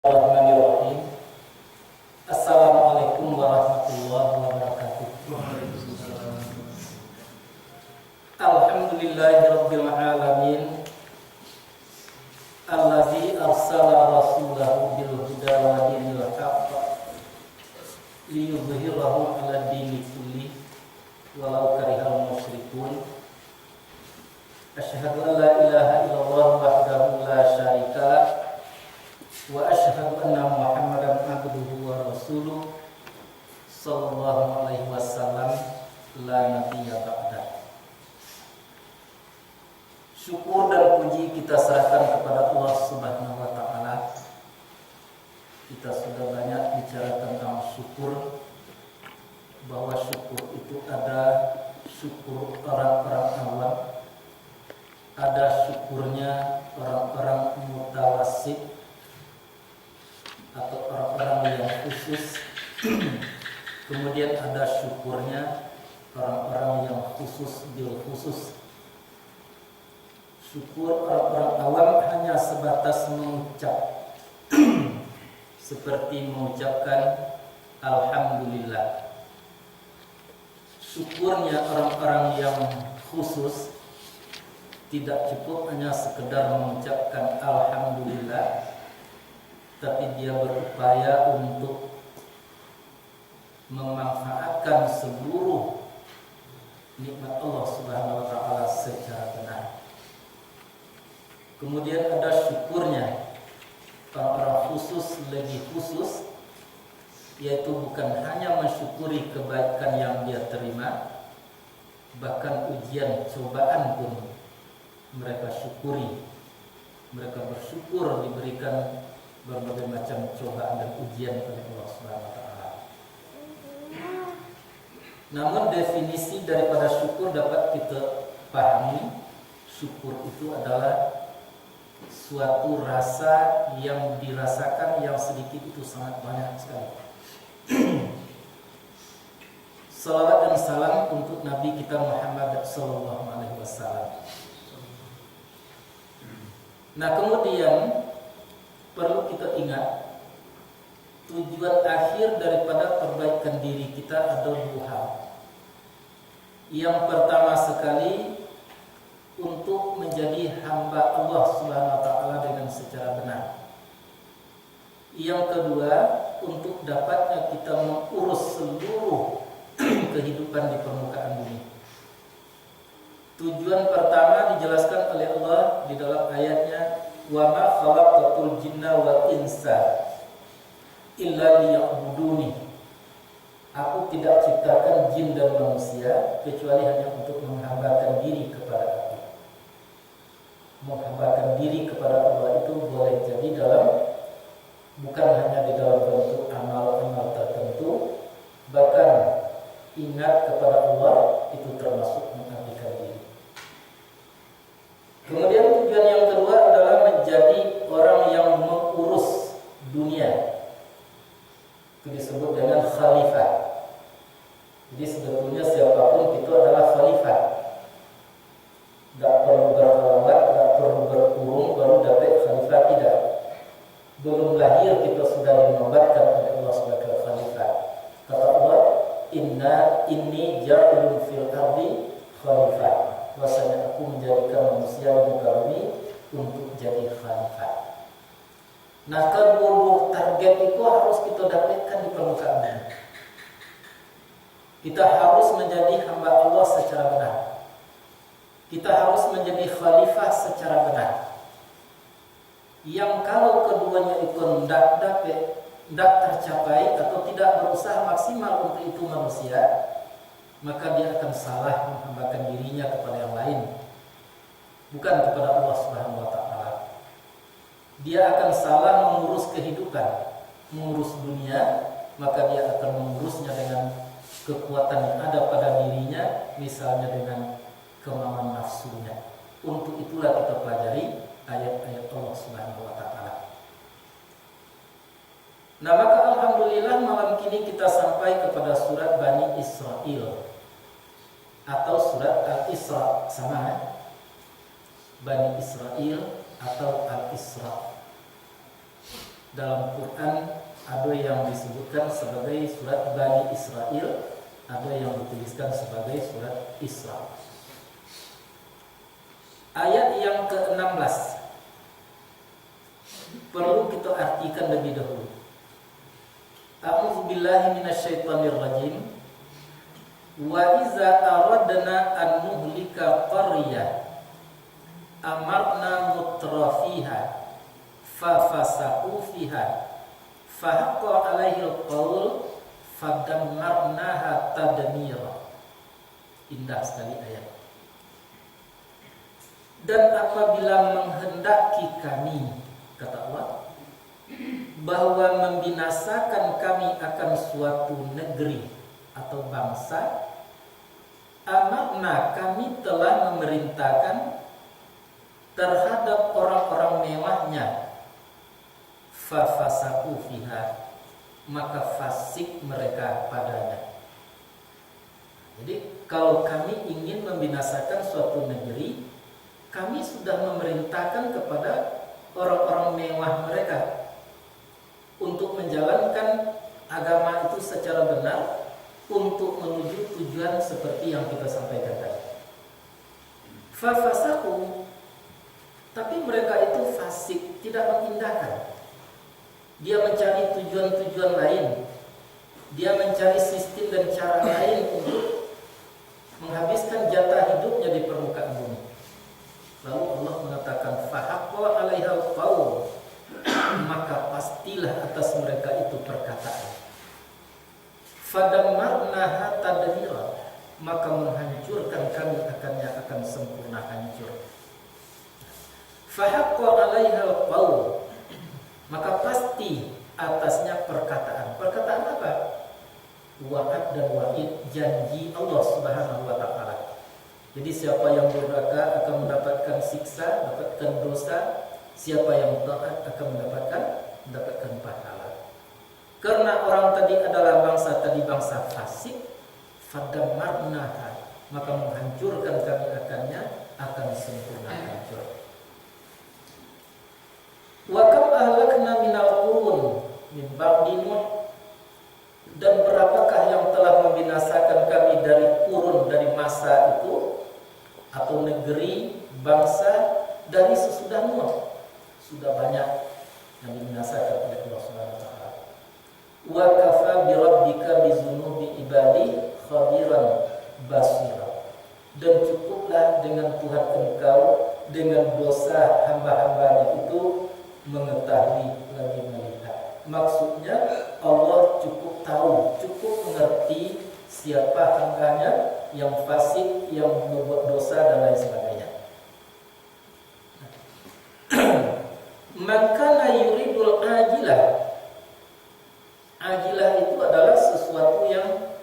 Bismillahirrahmanirrahim. Assalamualaikum warahmatullahi wabarakatuh. Alhamdulillahirabbil alamin. Allazi arsala rasulahu bil huda wa dinil haqq liyudhhirahu 'ala dini kulli walau karihal musyrikun. Asyhadu an la ilaha illallah wahdahu la syarika lah wa asyhadu anna Muhammadan abduhu wa rasuluh sallallahu alaihi wasallam la nabiyya ba'da. Syukur dan puji kita serahkan kepada Allah Subhanahu wa taala. Kita sudah banyak bicara tentang syukur, bahwa syukur itu ada syukur orang-orang awam, ada syukurnya orang-orang mutawasid atau orang-orang yang khusus. Kemudian ada syukurnya orang-orang yang khusus bil khusus. Syukur orang-orang awam hanya sebatas mengucap seperti mengucapkan alhamdulillah. Syukurnya orang-orang yang khusus tidak cukup hanya sekedar mengucapkan alhamdulillah, tapi dia berupaya untuk memanfaatkan seluruh nikmat Allah Subhanahu wa taala secara benar. Kemudian ada syukurnya orang-orang khusus, lebih khusus, yaitu bukan hanya mensyukuri kebaikan yang dia terima, bahkan ujian cobaan pun mereka syukuri. Mereka bersyukur diberikan berbagai macam cobaan dan ujian oleh Allah Subhanahu wa taala. Namun definisi daripada syukur dapat kita pahami. Syukur itu adalah suatu rasa yang dirasakan yang sedikit itu sangat banyak sekali. Salawat dan salam untuk Nabi kita Muhammad sallallahu alaihi wasallam. Nah, kemudian perlu kita ingat, tujuan akhir daripada perbaikan diri kita ada dua hal. Yang pertama sekali, untuk menjadi hamba Allah Subhanahu wa taala dengan secara benar. Yang kedua, untuk dapatnya kita mengurus seluruh kehidupan di permukaan bumi. Tujuan pertama dijelaskan oleh Allah di dalam ayatnya, wa ma khalaqatul jinna wal insa illa liya'buduni. Aku tidak ciptakan jin dan manusia kecuali hanya untuk menghambakan diri kepada aku. Menghambakan diri kepada Allah itu boleh jadi bukan hanya di dalam bentuk amal-amal tertentu, bahkan ingat kepada Allah itu termasuk mengabdikan diri. Kemudian tujuan yang kedua adalah menjadi orang yang mengurus dunia. Itu disebut dengan khalifah. Jadi sebetulnya siapapun itu adalah khalifah. Tidak perlu berkelabat, tidak perlu berkurung baru dapat khalifah, tidak. Belum lahir kita sudah dinobatkan oleh Allah sebagai khalifah. Kata Allah, inni ja'ilun fil ardi khalifah. Bahwasanya aku menjadikan manusia di muka bumi untuk jadi khalifah. Nah, kedua target itu harus kita dapatkan di permukaan bumi. Kita harus menjadi hamba Allah secara benar. Kita harus menjadi khalifah secara benar. Yang kalau keduanya itu tidak tercapai atau tidak berusaha maksimal untuk itu manusia, maka dia akan salah menghambakan dirinya kepada yang lain, bukan kepada Allah Subhanahu wa taala. Dia akan salah mengurus kehidupan, mengurus dunia, maka dia akan mengurusnya dengan kekuatan yang ada pada dirinya, misalnya dengan kemauan nafsunya. Untuk itulah kita pelajari ayat-ayat Allah Subhanahu wa taala. Nah, maka alhamdulillah malam kini kita sampai kepada surat Bani Israel atau surat Al-Isra, sama ya? Bani Israel atau Al-Isra. dalam Quran ada yang disebutkan sebagai surat Bani Israel, ada yang dituliskan sebagai surat Isra. Ayat yang ke-16 perlu kita artikan lebih dahulu. A'udzu billahi minasyaitonir rajim. Wa iza aradna an nuhlika qaryah amarna mutrafiha fa fasaqu fiha fa haqqa 'alaihil qaul fadammarnaha tadmira. Indah sekali ayat. Dan apabila menghendaki kami, kata Allah, bahwa membinasakan kami akan suatu negeri atau bangsa, amarna, kami telah memerintahkan terhadap orang-orang mewahnya, fafasaku fiha, maka fasik mereka padanya. Jadi kalau kami ingin membinasakan suatu negeri, kami sudah memerintahkan kepada orang-orang mewah mereka untuk menjalankan agama itu secara benar, untuk menuju tujuan seperti yang kita sampaikan tadi. Fafasaku, tapi mereka itu fasik, tidak mengindahkan. Dia mencari tujuan-tujuan lain. Dia mencari sistem dan cara lain untuk menghabiskan jatah hidupnya di permukaan bumi. Lalu Allah mengatakan fahaqqa 'alaihal qaul, maka pastilah atas mereka itu perkataan. Fadammarnaha tadmira, maka menghancurkan kami akannya akan sempurna hancur. Fahaqqa 'alaihal qaul, maka pasti atasnya perkataan. Perkataan apa? Wa'ad dan wa'id, janji Allah Subhanahu wa taala. Jadi siapa yang durhaka akan mendapatkan siksa, mendapatkan dosa. Siapa yang taat akan mendapatkan pahala. Karena orang tadi adalah bangsa fasik, fadammarnaha, maka menghancurkan kami akannya akan sempurna hancur. Wa kam ahlakna minal qurun min ba'di Nuh, dan berapakah yang telah membinasakan kami dari kurun, dari masa itu atau negeri, bangsa dari sesudah Nuh. Sudah banyak yang dibinasakan oleh Allah Subhanahu wa taala. Wa kafa bi rabbika bi dzunubi ibadi khabiran basira. Dan cukuplah dengan Tuhan engkau dengan dosa hamba-hambanya itu mengetahui lagi melihat. Maksudnya Allah cukup tahu, cukup mengerti siapa hambanya yang fasik, yang membuat dosa dan lain sebagainya. Maka yuridul ajilah. Ajilah itu adalah sesuatu yang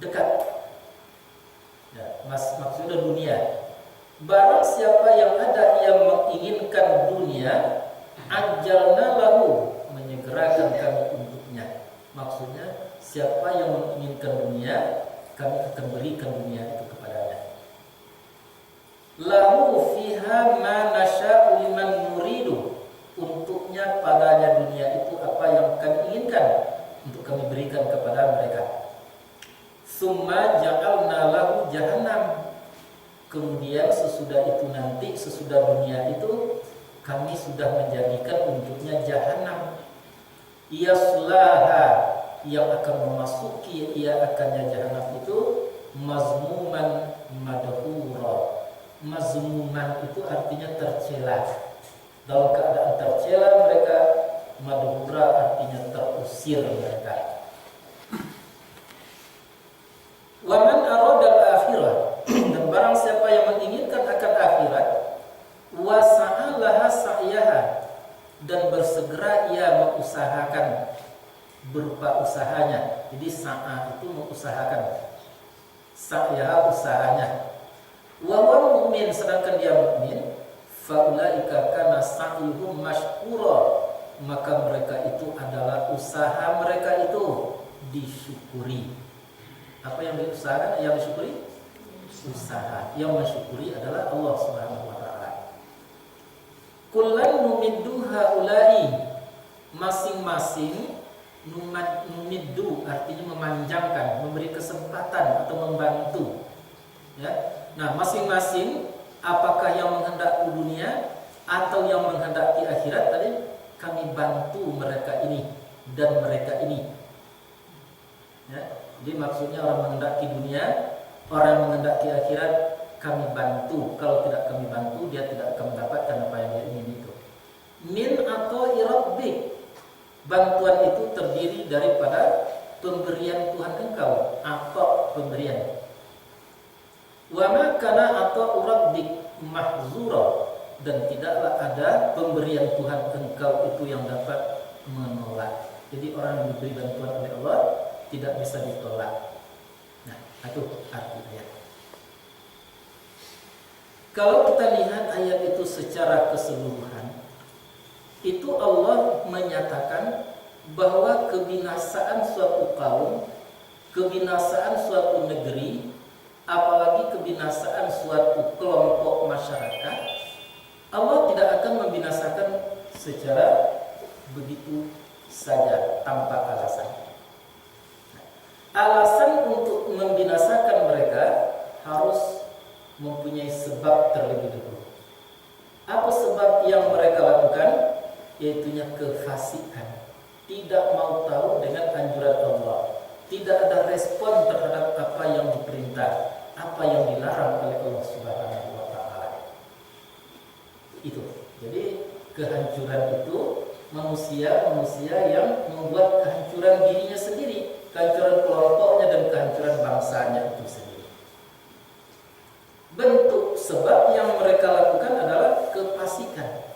dekat. Ya, maksudnya dunia. Barang siapa yang ada yang menginginkan dunia, ajalna lahu, menyegerakan kami untuknya. Maksudnya siapa yang menginginkan dunia, kami akan berikan dunia itu kepadanya. Lahu fiha ma nasya'u liman nuridu, untuknya padanya dunia itu apa yang kami inginkan untuk kami berikan kepada mereka. Summa ja'alna lahu jahannam, kemudian sesudah itu nanti, sesudah dunia itu kami sudah menjadikan untuknya jahanam. Yaslaha, yang akan memasuki ia akannya jahanam itu mazmuman madhura. Mazmuman itu artinya tercela. Dalam keadaan tercela mereka, madhura artinya terusir mereka. Wa man arada al-akhirah, dan barang siapa yang menginginkan akan akhirat, wa sa'alaha sa'yaha, dan bersegera ia mengusahakan berupa usahanya. Jadi sa'a itu mengusahakan, sa'yaha usahanya. Wa huwa mu'min, sedangkan dia mukmin, faulaika kana sa'yuhum mashkura, maka mereka itu adalah usaha mereka itu disyukuri. Apa yang diusahakan, yang disyukuri? Usaha. Yang mensyukuri adalah Allah Subhanahu wa taala. Kullan numiddu haula'i masing-masing numiddu artinya memanjangkan, memberi kesempatan atau membantu. Ya. Nah, masing-masing apakah yang menghendaki dunia atau yang menghendaki akhirat tadi kami bantu mereka ini dan mereka ini. Ya. Jadi maksudnya orang menghendaki dunia, orang menghendaki akhirat kami bantu. Kalau tidak kami bantu, dia tidak akan mendapatkan apa yang dia ingin itu. Min atau irabbik. Bantuan itu terdiri daripada pemberian Tuhan engkau, atau pemberian. Wa ma kana atau urabbik mahzura, dan tidaklah ada pemberian Tuhan engkau itu yang dapat menolak. Jadi orang yang diberi bantuan oleh Allah tidak bisa ditolak. Nah, itu arti ayat. Kalau kita lihat ayat itu secara keseluruhan, itu Allah menyatakan bahwa kebinasaan suatu kaum, kebinasaan suatu negeri, apalagi kebinasaan suatu kelompok masyarakat, Allah tidak akan membinasakan secara begitu saja tanpa alasan. Alasan untuk membinasakan mereka harus mempunyai sebab terlebih dahulu. Apa sebab yang mereka lakukan? Yaitunya kefasikan, tidak mau tahu dengan anjuran Allah, tidak ada respon terhadap apa yang diperintah, apa yang dilarang oleh Allah Subhanahu wa taala. Itu. Jadi kehancuran itu manusia yang membuat kehancuran dirinya sendiri, kehancuran kelompoknya dan kehancuran bangsanya itu sendiri. Bentuk sebab yang mereka lakukan adalah kefasikan.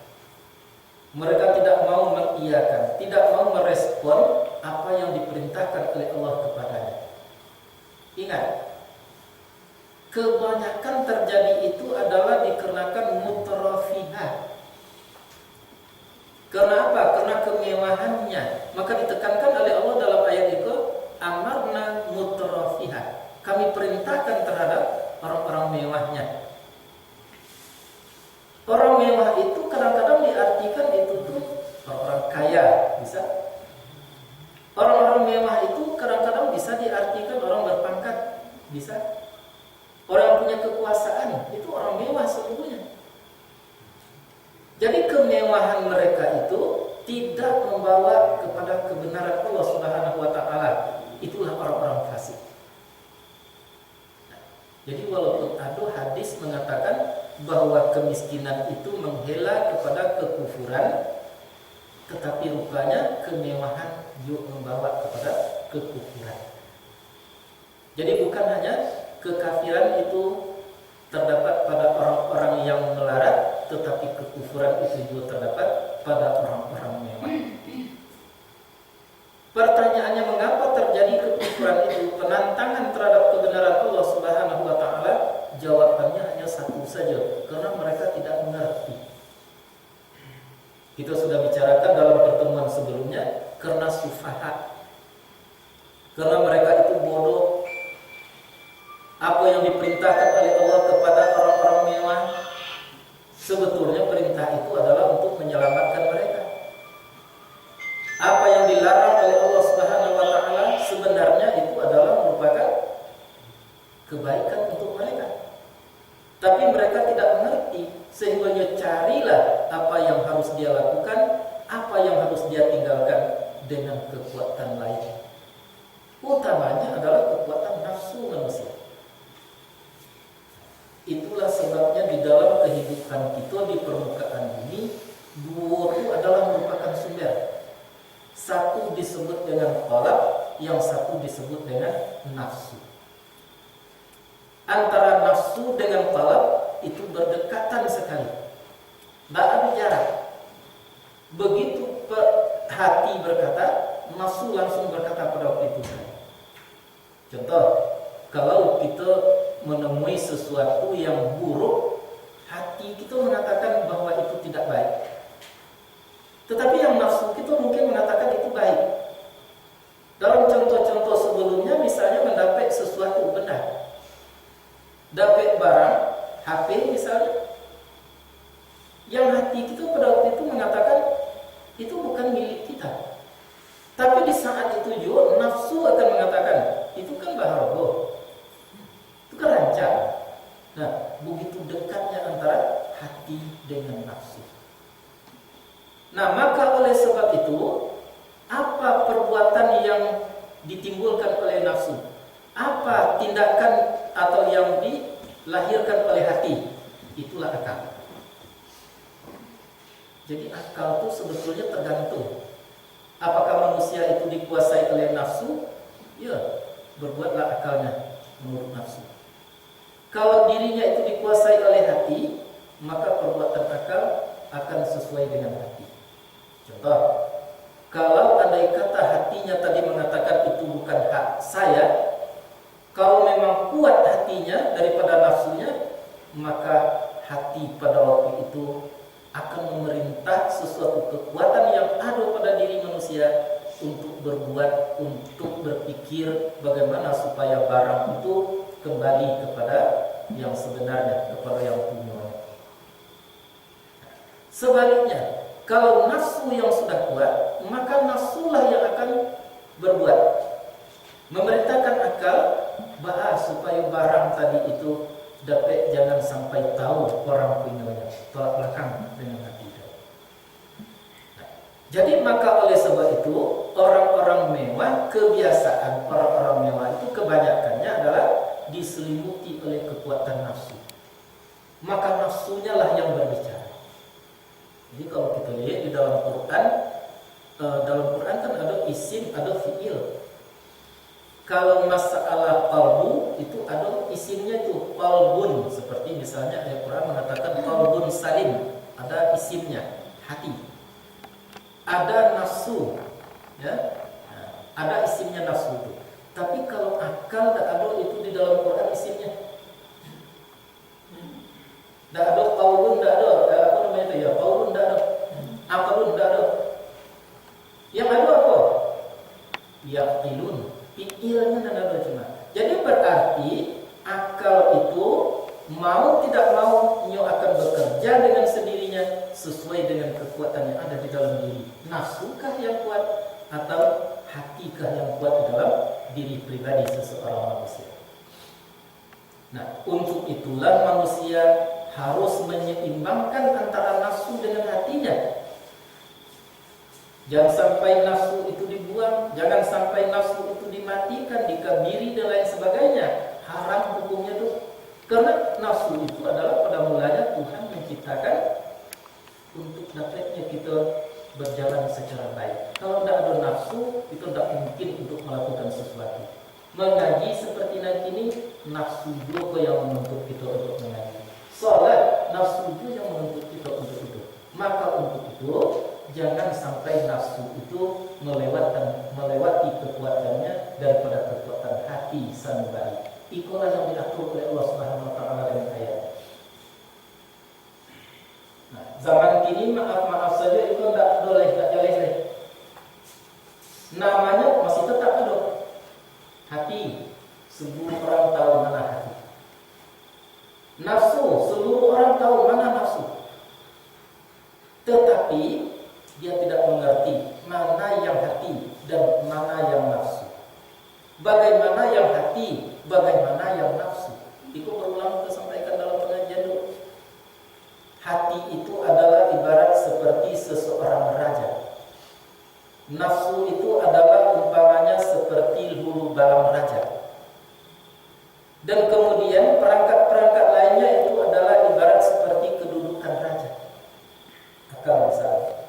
Mereka tidak mau mengiyakan, tidak mau merespon apa yang diperintahkan oleh Allah kepadanya. Ingat, kebanyakan terjadi itu adalah dikarenakan mutrafihat. Kenapa? Karena kemewahannya. Maka ditekankan oleh Allah dalam ayat itu, amarna mutrafihat. Kami perintahkan terhadap orang-orang mewahnya. Orang mewah itu kadang-kadang diartikan itu tuh orang kaya, bisa. Orang-orang mewah itu kadang-kadang bisa diartikan orang berpangkat, bisa. Orang yang punya kekuasaan itu orang mewah sesungguhnya. Jadi kemewahan mereka itu tidak membawa kepada kebenaran Allah Subhanahu wa taala. Itulah orang-orang fasik. Jadi walaupun ada hadis mengatakan bahwa kemiskinan itu menghela kepada kekufuran, tetapi rupanya kemewahan juga membawa kepada kekufuran. Jadi bukan hanya kekafiran itu terdapat pada orang-orang yang melarat, tetapi kekufuran itu juga terdapat pada orang-orang mewah. Pertanyaannya, mengapa terjadi kekufuran itu, penantangan terhadap kebenaran Allah Subhanahu wa taala? Jawabannya hanya satu saja, karena mereka tidak mengerti. Kita sudah bicarakan dalam pertemuan sebelumnya, karena sufaha. Karena mereka itu bodoh. Apa yang diperintahkan oleh Allah kepada orang-orang mewah, sebetulnya perintah itu adalah untuk menyelamatkan mereka. Apa yang dilarang oleh Allah Subhanahu wa taala sebenarnya itu adalah merupakan kebaikan untuk mereka. Tapi mereka tidak mengerti, sehingga carilah apa yang harus dia lakukan, apa yang harus dia tinggalkan dengan kekuatan lain. Utamanya adalah kekuatan nafsu manusia. Itulah sebabnya di dalam kehidupan kita di permukaan bumi, dua itu adalah merupakan sumber. Satu disebut dengan qalb, yang satu disebut dengan nafsu. Antara nafsu dengan qalb itu berdekatan sekali, tidak ada jarak. Begitu hati berkata, nafsu langsung berkata pada waktu itu. Contoh, kalau kita menemui sesuatu yang buruk, hati kita mengatakan bahwa itu tidak baik. Tetapi yang nafsu kita mungkin mengatakan itu baik. Dalam contoh-contoh sebelumnya, misalnya mendapat sesuatu benda, dapat barang, HP misalnya, yang hati kita pada waktu itu mengatakan itu bukan milik kita. Tapi saat itu juga nafsu akan mengatakan, itu kan baharogo, itu kan rancang. Nah, begitu dekatnya antara hati dengan nafsu. Nah, maka oleh sebab itu, apa perbuatan yang ditimbulkan oleh nafsu? Apa tindakan atau yang dilahirkan oleh hati? Itulah akal. Jadi akal itu sebetulnya tergantung. Apakah manusia itu dikuasai oleh nafsu? Ya, berbuatlah akalnya menurut nafsu. Kalau dirinya itu dikuasai oleh hati, maka perbuatan akal akan sesuai dengan hati. Contoh, kalau andai kata hatinya tadi mengatakan itu bukan hak saya, kalau memang kuat hatinya daripada nafsunya, maka hati pada waktu itu akan memerintah sesuatu kekuatan yang ada pada diri manusia untuk berbuat, untuk berpikir bagaimana supaya barang itu kembali kepada yang sebenarnya, kepada yang punya. Sebaliknya, kalau nafsu yang sudah kuat, maka nafsulah yang akan berbuat, memerintahkan akal bahas supaya barang tadi itu dapat jangan sampai tahu orang punyanya, tolak belakang dengan hati. Nah, jadi maka oleh sebab itu orang-orang mewah, kebiasaan orang-orang mewah itu kebanyakannya adalah diselimuti oleh kekuatan nafsu. Maka nafsunya lah yang berbicara. Jadi kalau kita lihat di dalam Quran kan ada isim, ada fiil. Kalau masalah qalbu itu ada isimnya itu qalbun, seperti misalnya ayat Quran mengatakan qalbun salim, ada isimnya hati. Ada nafsu, ya, ada isimnya nafsu itu. Tapi kalau akal tak ada itu di dalam Quran isimnya. Tak ada qaulun, tak ada apa namanya itu ya, qaulun tak ada, aqlun tak ada. Yang ada apa? Yaqilun, fiilnya tak ada cuma. Jadi berarti akal itu mau tidak mau nyo akan bekerja dengan sendirinya sesuai dengan kekuatan yang ada di dalam diri. Nafsukah yang kuat atau hatikah yang kuat di dalam diri pribadi seseorang manusia? Nah, untuk itulah manusia harus menyeimbangkan antara nafsu dengan hatinya. Jangan sampai nafsu itu dibuang, jangan sampai nafsu itu dimatikan, dikabiri dan lain sebagainya. Haram hukumnya itu. Karena nafsu itu adalah pada mulanya Tuhan menciptakan untuk dapatnya kita berjalan secara baik. Kalau tidak ada nafsu, itu tidak mungkin untuk melakukan sesuatu. Mengaji seperti nanti ini, nafsu juga yang menuntut kita untuk mengaji. Salat, nafsu itu yang menuntut kita untuk itu. Maka untuk itu, jangan sampai nafsu itu melewati kekuatannya daripada kekuatan hati sanubari. Itulah yang diatur oleh Allah Subhanahu wa taala dengan ayat. Nah, zaman kini maaf saja itu tidak boleh. Namanya masih tetap ada. Hati, seluruh orang tahu mana hati. Nafsu, seluruh orang tahu mana nafsu. Tetapi dia tidak mengerti mana yang hati dan mana yang nafsu. Bagaimana yang hati, bagaimana yang nafsu. Itu berulang kita sampaikan dalam pengajian dulu. Hati itu adalah ibarat seperti seseorang raja. Nafsu itu adalah umpamanya seperti hulu balang raja. Dan kemudian perangkat-perangkat lainnya itu adalah ibarat seperti kedudukan raja. Akal misalnya.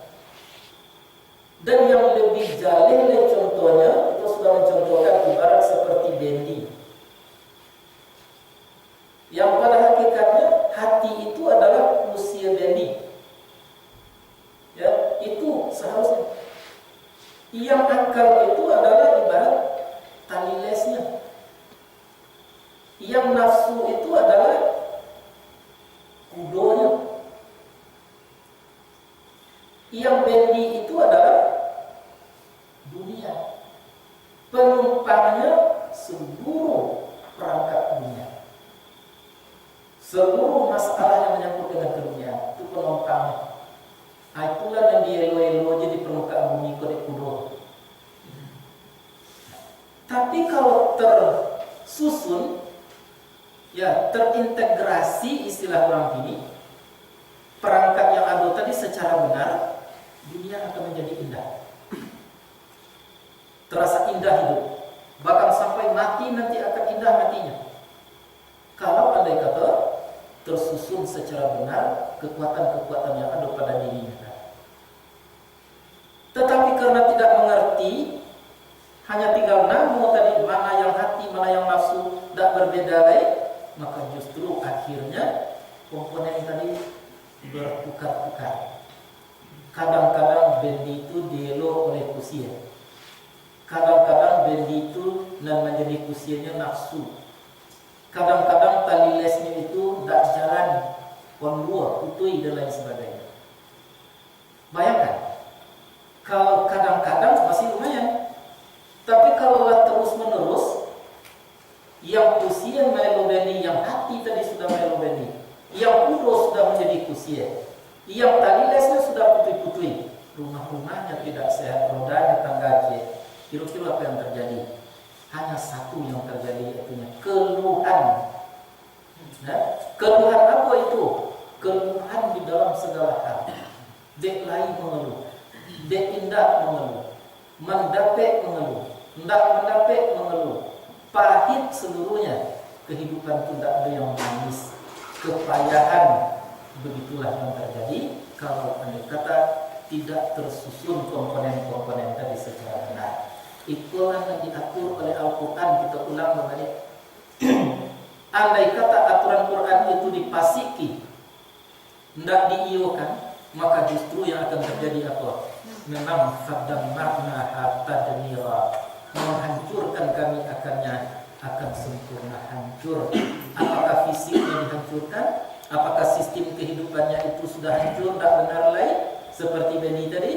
Dan yang lebih jalih contohnya itu sudah mencontohkan ibarat seperti bendi. Yang pada hakikatnya hati itu adalah usia bendi. Ya, itu seharusnya. Yang akal itu adalah ibarat tali lesnya. Yang nafsu itu adalah kudonya. Yang bendi itu adalah dunia. Penumpangnya seluruh perangkat dunia. Seluruh masalah yang menyangkut dengan dunia itu penumpangnya. Itulah yang dielo-elo aja di permukaan bumi kodek kudo. Tapi kalau tersusun, ya terintegrasi istilah orang ini, perangkat yang ada tadi secara benar, dunia akan menjadi indah. Terasa indah hidup. Bahkan sampai mati nanti akan indah matinya. Kalau andai kata tersusun secara benar kekuatan-kekuatan yang ada pada dirinya. Tetapi karena tidak mengerti, hanya tinggal namo tadi, mana yang hati, mana yang nafsu, tidak berbeda lain, maka justru akhirnya komponen tadi bertukar-tukar. Kadang-kadang bendi itu dielo oleh kusia. Kadang-kadang bendi itu dan menjadi kusianya nafsu. Kadang-kadang tali lesnya itu tidak jalan, kondua, putui dan lain sebagainya. Bayangkan, kalau kadang-kadang masih lumayan, tapi kalau terus menerus, yang kusia melo bendi, yang hati tadi sudah melo bendi, yang udo sudah menjadi kusia, yang tali lesnya sudah putui-putui, rumah-rumahnya tidak sehat, rodanya tangga. Kira-kira apa yang terjadi? Hanya satu yang terjadi, yaitu keluhan. Nah, keluhan apa itu? Keluhan di dalam segala hal. Dek lain mengeluh, dek indah mengeluh, mendapek mengeluh, hendak mendapek mengeluh, pahit seluruhnya. Kehidupan tidak ada yang manis, kepayahan. Begitulah yang terjadi kalau andai kata tidak tersusun komponen-komponen tadi secara benar. Itulah yang diatur oleh Al-Quran. Kita ulang kembali. Andai kata aturan Quran itu dipasiki, tidak diiukan, maka justru yang akan terjadi apa? Memang fadam makna hatta denira, menghancurkan kami akannya akan sempurna hancur. Apakah fisiknya dihancurkan? Apakah sistem kehidupannya itu sudah hancur, tak benar lain seperti Beni tadi?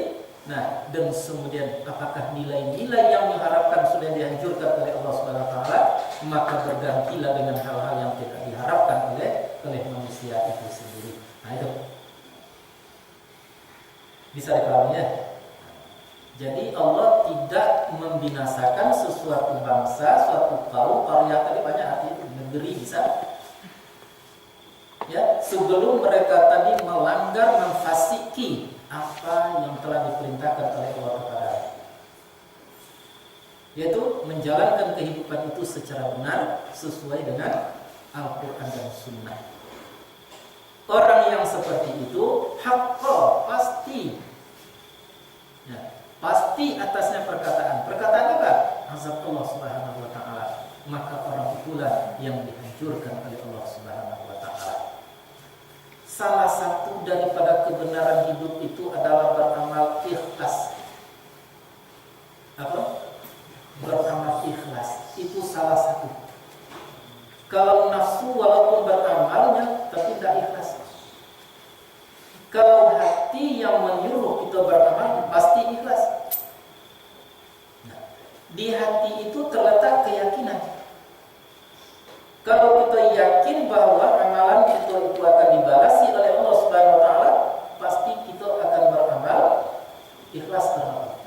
Nah, dan kemudian apakah nilai-nilai yang diharapkan sudah dihancurkan oleh Allah Subhanahu wa taala, maka bergantilah dengan hal-hal yang tidak diharapkan oleh manusia itu sendiri. Nah, itu bisa dipahami ya. Jadi Allah tidak membinasakan sesuatu bangsa, suatu kaum, karya tadi banyak arti negeri bisa. Ya, sebelum mereka tadi melanggar, memfasiki apa yang telah diperintahkan oleh Allah kepada, yaitu menjalankan kehidupan itu secara benar sesuai dengan Al-Quran dan Sunnah. Orang yang seperti itu hakka, pasti, ya, pasti atasnya perkataan apa? Azab Allah Subhanahu wa taala. Maka orang itulah yang dihancurkan oleh Allah Subhanahu wa taala. Salah satu daripada kebenaran hidup itu adalah beramal ikhlas. Apa? Beramal ikhlas. Itu salah satu. Kalau nafsu walaupun beramalnya tapi tidak ikhlas. Kalau hati yang menyuruh kita beramal pasti ikhlas. Nah, di hati itu terletak keyakinan. Kalau kita yakin bahwa amalan kita itu akan dibalasi oleh Allah Subhanahu wa taala, pasti kita akan beramal ikhlas karena Allah.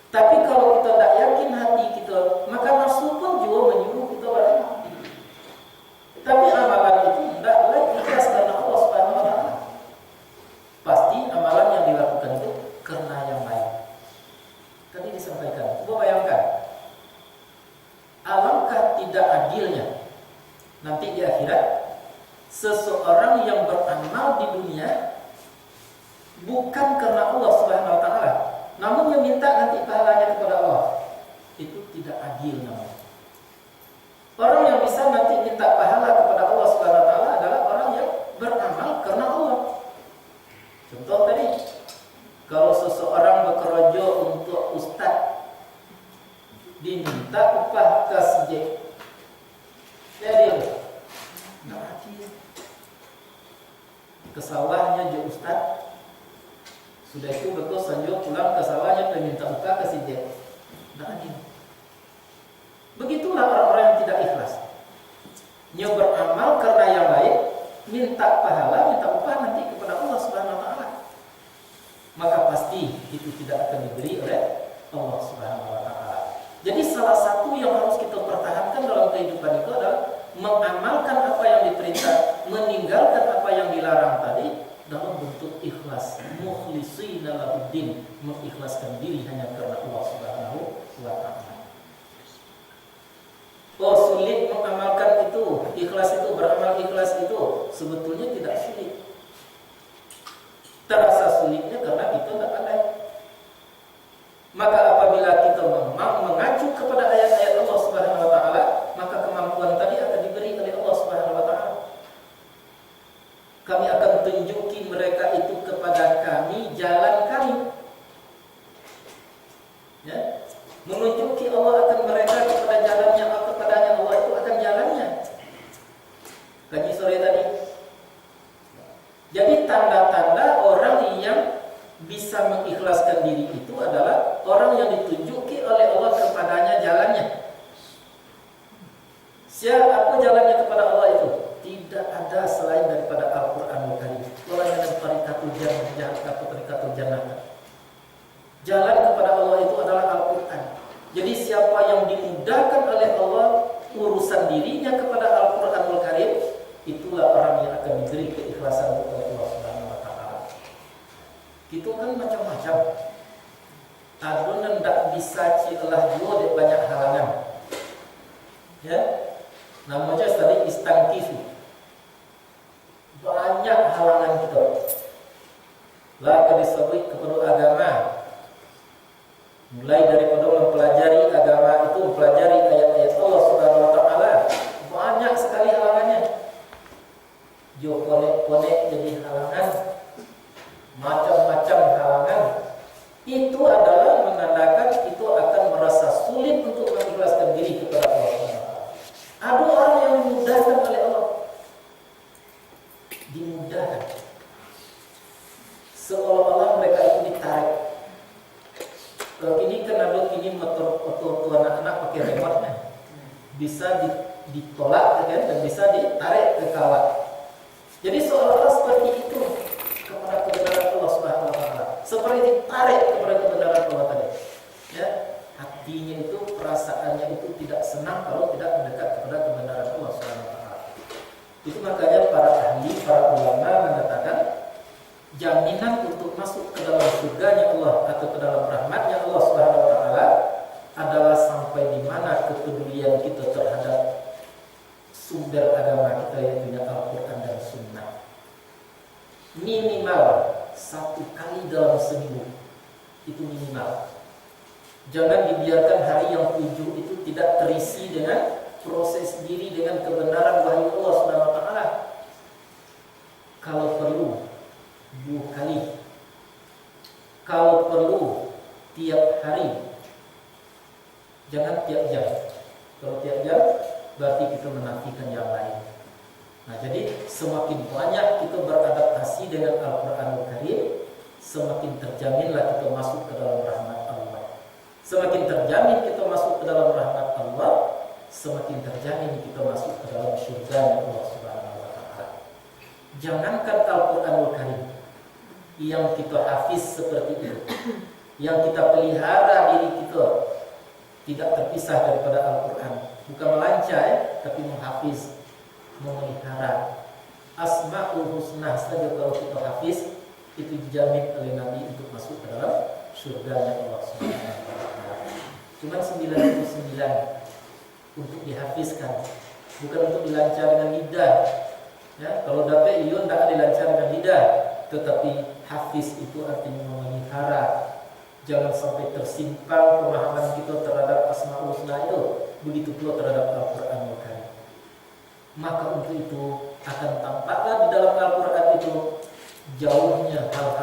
Tapi kalau kita tidak yakin hati kita, maka nafsu pun juga menyuruh kita beramal. Tapi amalan itu tidak lagi ikhlas karena Allah Subhanahu wa taala. Pasti amalan yang dilakukan itu karena yang lain. Tadi disampaikan, coba bayangkan. Alangkah tidak adilnya nanti di akhirat seseorang yang beramal di dunia bukan karena Allah Subhanahu wa taala, namun yang minta nanti pahalanya kepada Allah. Itu tidak adil namanya. Orang yang bisa nanti minta pahala kepada Allah Subhanahu wa taala adalah orang yang beramal karena Allah. Contoh tadi, kalau seseorang bekerja untuk ustaz, diminta upah ke CJ, jadi nah, ke sawahnya je ustaz, sudah itu betul sanjo pulang ke sawahnya meminta upah ke CJ. Nah, begitulah orang-orang yang tidak ikhlas. Dia beramal karena yang lain, minta pahala, minta upah nanti kepada Allah Subhanahu wa taala. Maka pasti itu tidak akan diberi oleh Allah Subhanahu wa taala. Jadi salah satu yang harus kita pertahankan dalam kehidupan itu adalah mengamalkan apa yang diperintah, meninggalkan apa yang dilarang tadi dalam bentuk ikhlas, mukhlishina lahuddin, mengikhlaskan diri hanya karena Allah Subhanahu wa taala. Oh, sulit mengamalkan itu, ikhlas itu, beramal ikhlas itu sebetulnya tidak sulit. Terasa sulitnya karena kita tidak pandai. Maka apabila kita mengacu kepada ayat-ayat Allah Subhanahu wa taala, maka kemampuan tadi akan diberi oleh Allah Subhanahu wa taala. Kami akan tunjuki mereka itu kepada kami jalan kami. Ya. Menunjuki Allah akan mereka kepada jalannya, kepadanya Allah itu akan jalannya. Kaji sore tadi. Jadi tanda-tanda orang yang bisa mengikhlaskan diri itu adalah orang yang ditunjuki oleh Allah kepadanya jalannya. Siapa jalannya kepada Allah itu? Tidak ada selain daripada Al-Qur'anul Karim. Wala min tariqatul jannah atau tariqatul jannah. Jalan kepada Allah itu adalah Al-Qur'an. Jadi siapa yang dimudahkan oleh Allah urusan dirinya kepada Al-Qur'anul Karim, itulah orang yang akan diberi keikhlasan oleh Allah Subhanahu wa taala. Itu kan macam-macam. Adun ndak bisa cilah dua dek banyak halangan. Ya. Namanya tadi istangkifu. Banyak halangan kita. La kadisabui kepada agama. Mulai daripada mempelajari agama itu, mempelajari ayat-ayat Allah Subhanahu wa taala, banyak sekali halangannya. Jo ponek-ponek jadi halangan. Macam-macam halangan. Itu adalah menandakan itu akan merasa sulit untuk mengikhlaskan diri kepada Allah. Ada orang yang dimudahkan oleh Allah. Dimudahkan. Seolah-olah mereka itu ditarik. Kalau ini kan ada ini motor anak-anak pakai remote-nya. Bisa ditolak kan, dan bisa ditarik ke kawat. Jadi seolah-olah seperti itu kepada kebenaran Allah Subhanahu wa taala. Seperti ditarik kepada kebenaran Allah tadi. Ya, hatinya itu, perasaannya itu tidak senang kalau tidak mendekat kepada kebenaran Allah Subhanahu wa taala. Itu makanya para ahli, para ulama mengatakan jaminan untuk masuk ke dalam surganya Allah atau ke dalam rahmatnya Allah Subhanahu wa taala adalah sampai di mana kepedulian kita terhadap sumber agama kita, yaitu Al-Qur'an dan Sunnah. Minimal 1 kali dalam seminggu. Itu minimal. Jangan dibiarkan hari yang 7 itu tidak terisi dengan proses diri dengan kebenaran wahyu Allah Subhanahu wa taala. Kalau perlu 2 kali. Kalau perlu tiap hari. Jangan tiap jam. Kalau tiap jam berarti kita menafikan yang lain. Nah, jadi semakin banyak kita beradaptasi dengan Al-Qur'anul Karim, semakin terjaminlah kita masuk ke dalam rahmat Allah. Semakin terjamin kita masuk ke dalam rahmat Allah, semakin terjamin kita masuk ke dalam surga Allah Subhanahu wa taala. Jangankan Al-Qur'anul Karim yang kita hafiz seperti itu, yang kita pelihara diri kita tidak terpisah daripada Al-Qur'an. Bukan melancai, tapi menghafiz, memelihara. Asma'ul husna saja kalau kita hafiz, itu dijamin oleh Nabi untuk masuk ke dalam surganya Allah Subhanahu wa taala. Cuma 99 untuk dihafizkan, bukan untuk dilancar dengan lidah. Ya, kalau dapat iyo tidak dilancar dengan lidah, tetapi hafiz itu artinya memelihara. Jangan sampai tersimpan pemahaman kita terhadap Asmaul Husna itu, begitu pula terhadap Al-Qur'an.